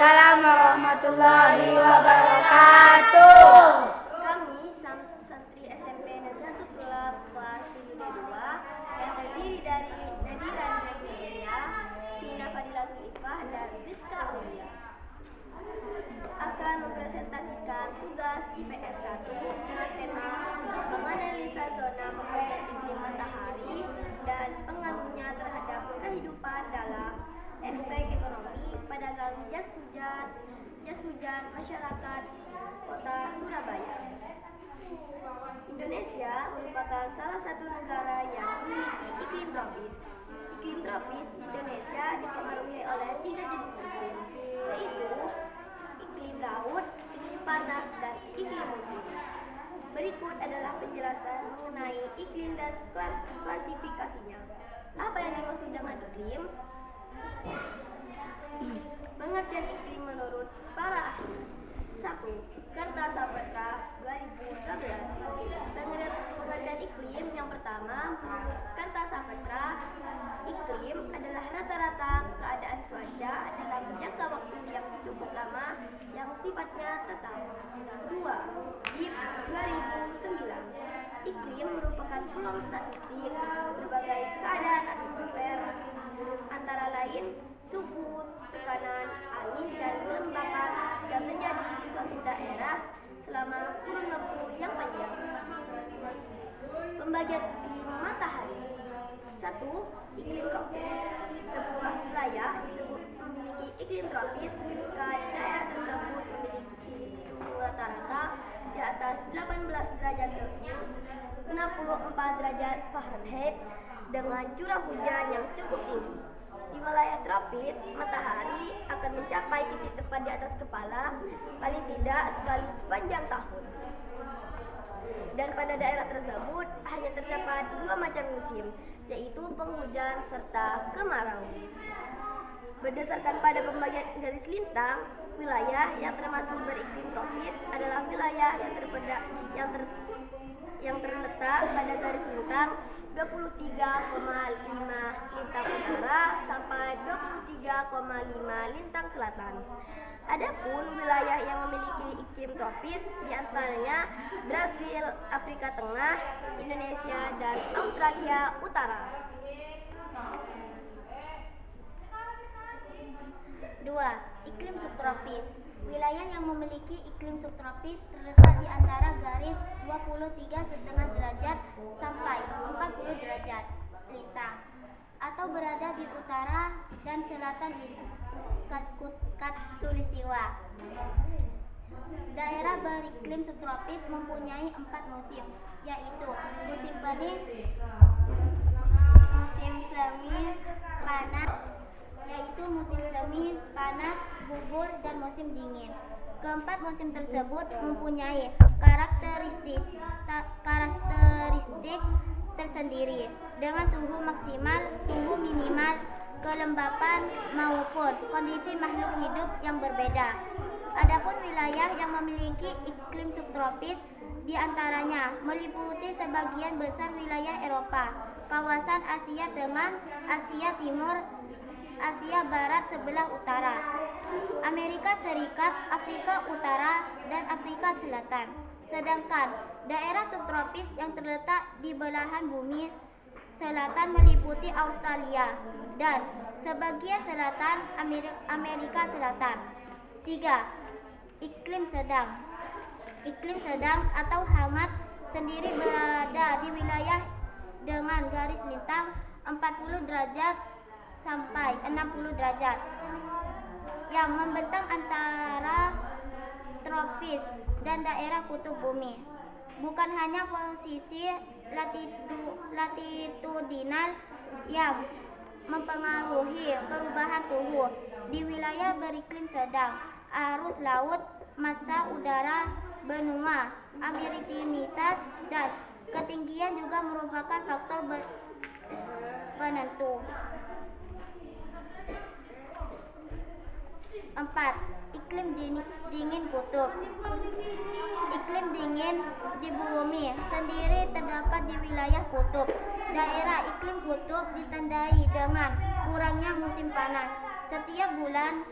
Waalaikumsalam warahmatullahi wabarakatuh. Kami santri SMP Nazatul Tulab kelas 7D2 yang terdiri dari Nadira Nadiria, Tina Fadilatul Ifah, dan Rizka Aulia akan mempresentasikan tugas IPS 1 dengan tema menganalisa zona pembagian iklim matahari dan pengaruhnya terhadap kehidupan dalam aspek ekonomi pada jas hujan masyarakat Kota Surabaya. Indonesia merupakan salah satu negara yang memiliki iklim tropis. Iklim tropis di Indonesia dipengaruhi oleh 3 jenis iklim, yaitu iklim laut, iklim panas, dan iklim musim. Berikut adalah penjelasan mengenai iklim dan klasifikasinya. Apa yang dimaksud dengan iklim? Pengertian iklim menurut para ahli. 1. Kartasastra 2012. Pengertian iklim yang pertama, menurut Kartasastra, iklim adalah rata-rata keadaan cuaca dalam jangka waktu yang cukup lama yang sifatnya tetap. 2. Gibbs 2009. Iklim merupakan peluang statistik berbagai keadaan atmosfer, antara lain suhu, tekanan, angin, dan kelembapan yang terjadi di suatu daerah selama kurun waktu yang panjang. Pembagian iklim matahari. 1. Iklim tropis. Sebuah wilayah disebut memiliki iklim tropis ketika daerah tersebut memiliki suhu rata-rata di atas 18 derajat Celcius, 64 derajat Fahrenheit, dengan curah hujan yang cukup tinggi. Di wilayah tropis, matahari akan mencapai titik tepat di atas kepala paling tidak sekali sepanjang tahun. Dan pada daerah tersebut hanya terdapat 2 macam musim, yaitu penghujan serta kemarau. Berdasarkan pada pembagian garis lintang, wilayah yang termasuk beriklim tropis adalah wilayah yang terletak pada garis lintang 23,5 lintang utara sampai 23,5 lintang selatan. Adapun wilayah yang memiliki iklim tropis diantaranya Brasil, Afrika Tengah, Indonesia, dan Australia Utara. 2. Iklim subtropis. Wilayah yang memiliki iklim subtropis terletak di antara garis 23,5 derajat sampai 40 derajat lintang atau berada di utara dan selatan khatulistiwa. Daerah beriklim subtropis mempunyai 4 musim, yaitu musim panas, musim semi panas, gugur, dan musim dingin. Keempat musim tersebut mempunyai karakteristik tersendiri dengan suhu maksimal, suhu minimal, kelembapan maupun kondisi makhluk hidup yang berbeda. Adapun wilayah yang memiliki iklim subtropis diantaranya meliputi sebagian besar wilayah Eropa, kawasan Asia Tengah, Asia Timur, Asia Barat sebelah utara, Amerika Serikat, Afrika Utara, dan Afrika Selatan. Sedangkan daerah subtropis yang terletak di belahan bumi selatan meliputi Australia dan sebagian selatan Amerika Selatan. 3. Iklim sedang. Iklim sedang atau hangat sendiri berada di wilayah dengan garis lintang 40 derajat sampai 60 derajat yang membentang antara tropis dan daerah kutub bumi. Bukan hanya posisi latitudinal yang mempengaruhi perubahan suhu di wilayah beriklim sedang, arus laut, massa udara, benua, emirtimitas, dan ketinggian juga merupakan faktor penentu. 4. Iklim dingin kutub. Iklim dingin di bumi sendiri terdapat di wilayah kutub. Daerah iklim kutub ditandai dengan kurangnya musim panas. Setiap bulan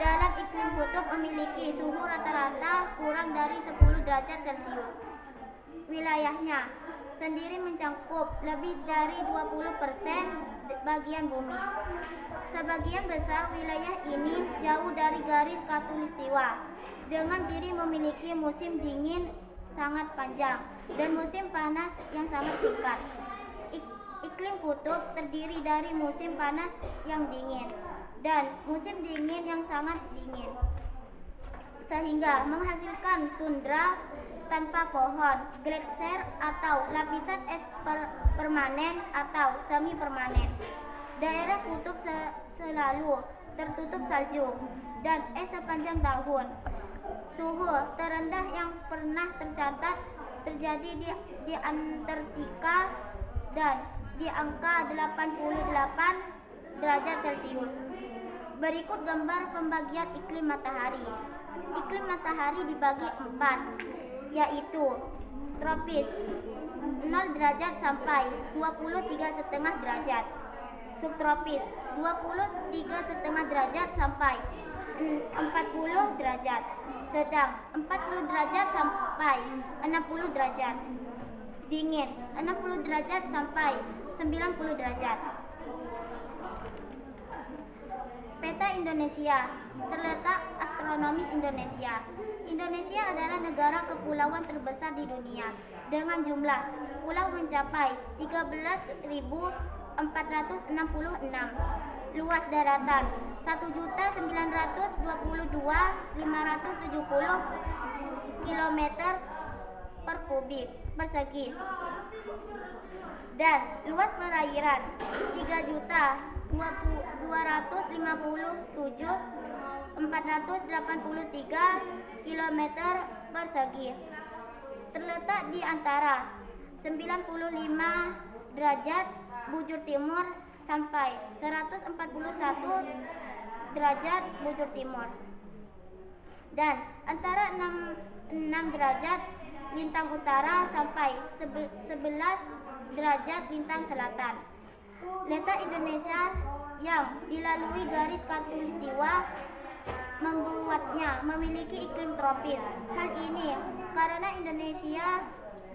dalam iklim kutub memiliki suhu rata-rata kurang dari 10 derajat Celcius. Wilayahnya sendiri mencakup lebih dari 20% bagian bumi. Sebagian besar wilayah ini jauh dari garis khatulistiwa, dengan ciri memiliki musim dingin sangat panjang dan musim panas yang sangat singkat. Iklim kutub terdiri dari musim panas yang dingin dan musim dingin yang sangat dingin, sehingga menghasilkan tundra tanpa pohon, gletser atau lapisan es permanen atau semi permanen. Daerah kutub selalu tertutup salju dan es sepanjang tahun. Suhu terendah yang pernah tercatat terjadi di Antartika dan di angka 88 derajat Celcius. Berikut gambar pembagian iklim matahari. Iklim matahari dibagi 4, yaitu tropis 0 derajat sampai 23,5 derajat, subtropis 23,5 derajat sampai 40 derajat, sedang 40 derajat sampai 60 derajat, dingin 60 derajat sampai 90 derajat. Peta Indonesia. Terletak astronomis Indonesia. Indonesia adalah negara kepulauan terbesar di dunia dengan jumlah pulau mencapai 13.466, luas daratan 1.922.570 km per kubik persegi, dan luas perairan 3.257.483 km persegi. Terletak di antara 95 derajat bujur timur sampai 141 derajat bujur timur, dan antara 6 derajat lintang utara sampai 11 derajat lintang selatan. Letak Indonesia yang dilalui garis khatulistiwa membuatnya memiliki iklim tropis. Hal ini karena Indonesia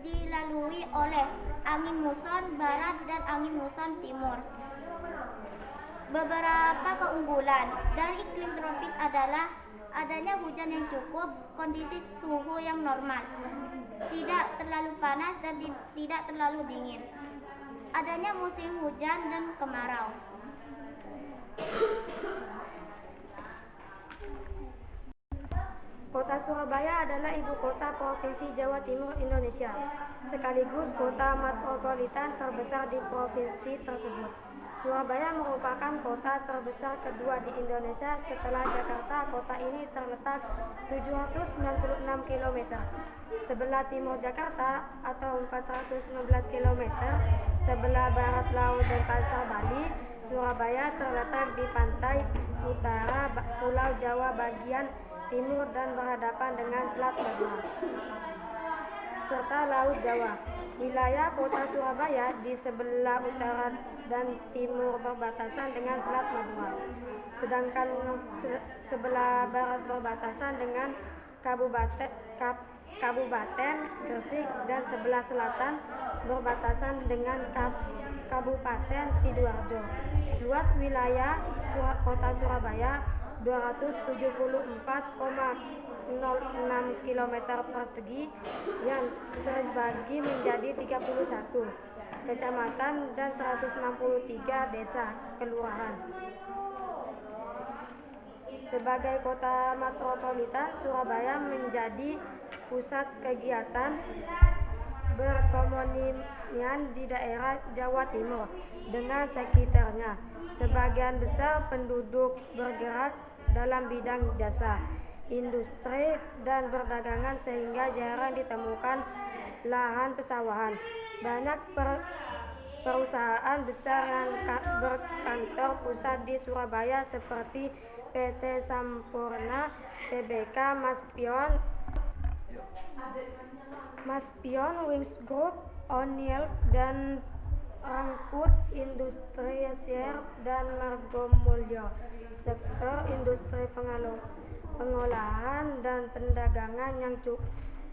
dilalui oleh angin muson barat dan angin muson timur. Beberapa keunggulan dari iklim tropis adalah adanya hujan yang cukup, kondisi suhu yang normal, tidak terlalu panas dan tidak terlalu dingin, adanya musim hujan dan kemarau. Kota Surabaya adalah ibu kota Provinsi Jawa Timur Indonesia, sekaligus kota metropolitan terbesar di provinsi tersebut. Surabaya merupakan kota terbesar kedua di Indonesia setelah Jakarta. Kota ini terletak 796 km sebelah timur Jakarta atau 419 km sebelah barat Laut Denpasar, Bali. Surabaya terletak di pantai utara Pulau Jawa bagian timur dan berhadapan dengan Selat Madura serta Laut Jawa. Wilayah kota Surabaya di sebelah utara dan timur berbatasan dengan Selat Madura, sedangkan sebelah barat berbatasan dengan Kabupaten Gresik dan sebelah selatan berbatasan dengan Kabupaten Sidoarjo. Luas wilayah kota Surabaya 274,06 km persegi yang terbagi menjadi 31 kecamatan dan 163 desa kelurahan. Sebagai kota metropolitan, Surabaya menjadi pusat kegiatan perekonomian di daerah Jawa Timur dengan sekitarnya. Sebagian besar penduduk bergerak dalam bidang jasa, industri, dan perdagangan sehingga jarang ditemukan lahan pesawahan. Banyak perusahaan besar yang berkantor pusat di Surabaya seperti PT Sampurna, Tbk, Maspion, Wings Group, O'Neill, dan Rangkut Industriasia dan Margomulyo. Sektor industri pengolahan dan perdagangan yang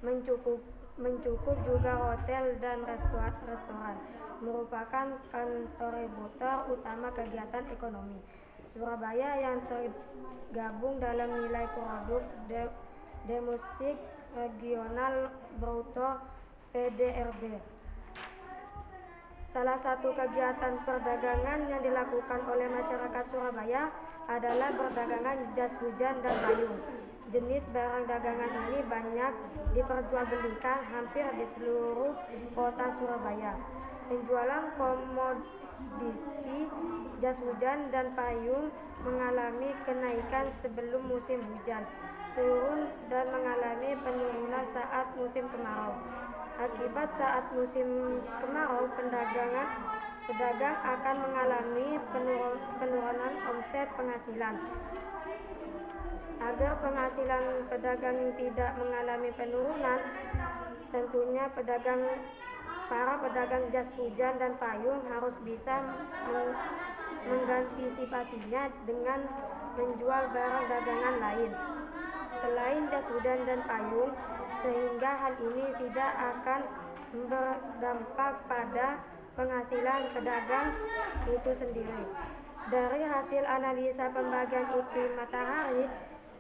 mencukup juga hotel dan restoran merupakan kontributor utama kegiatan ekonomi Surabaya yang tergabung dalam nilai produk domestik regional bruto (PDRB). Salah satu kegiatan perdagangan yang dilakukan oleh masyarakat Surabaya adalah perdagangan jas hujan dan payung. Jenis barang dagangan ini banyak diperjualbelikan hampir di seluruh kota Surabaya. Penjualan komoditi jas hujan dan payung mengalami kenaikan sebelum musim hujan turun dan mengalami penurunan saat musim kemarau. Akibat saat musim kemarau, pedagang akan mengalami penurunan omset penghasilan. Agar penghasilan pedagang tidak mengalami penurunan, tentunya para pedagang jas hujan dan payung harus bisa mengantisipasinya dengan menjual barang dagangan lain selain jas hujan dan payung, sehingga hal ini tidak akan berdampak pada penghasilan pedagang itu sendiri. Dari hasil analisa pembagian iklim matahari,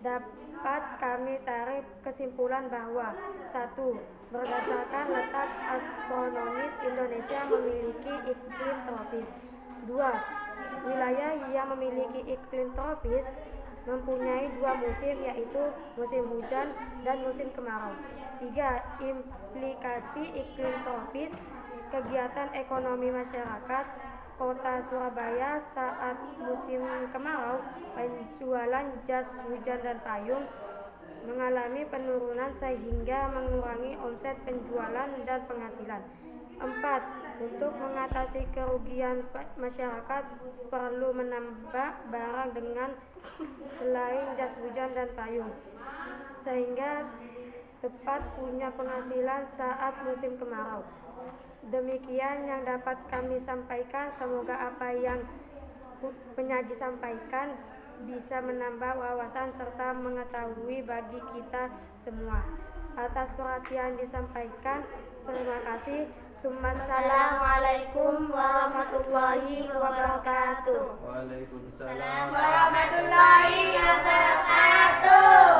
dapat kami tarik kesimpulan bahwa 1. Berdasarkan letak astronomis, Indonesia memiliki iklim tropis. 2. Wilayah yang memiliki iklim tropis mempunyai 2 musim, yaitu musim hujan dan musim kemarau. 3. Implikasi iklim tropis, kegiatan ekonomi masyarakat Kota Surabaya saat musim kemarau, penjualan jas hujan dan payung mengalami penurunan sehingga mengurangi omset penjualan dan penghasilan. 4. Untuk mengatasi kerugian masyarakat perlu menambah barang dengan selain jas hujan dan payung, sehingga tepat punya penghasilan saat musim kemarau. Demikian yang dapat kami sampaikan. Semoga apa yang penyaji sampaikan bisa menambah wawasan serta mengetahui bagi kita semua. Atas perhatian disampaikan, terima kasih. Assalamualaikum warahmatullahi wabarakatuh. Waalaikumsalam warahmatullahi wabarakatuh.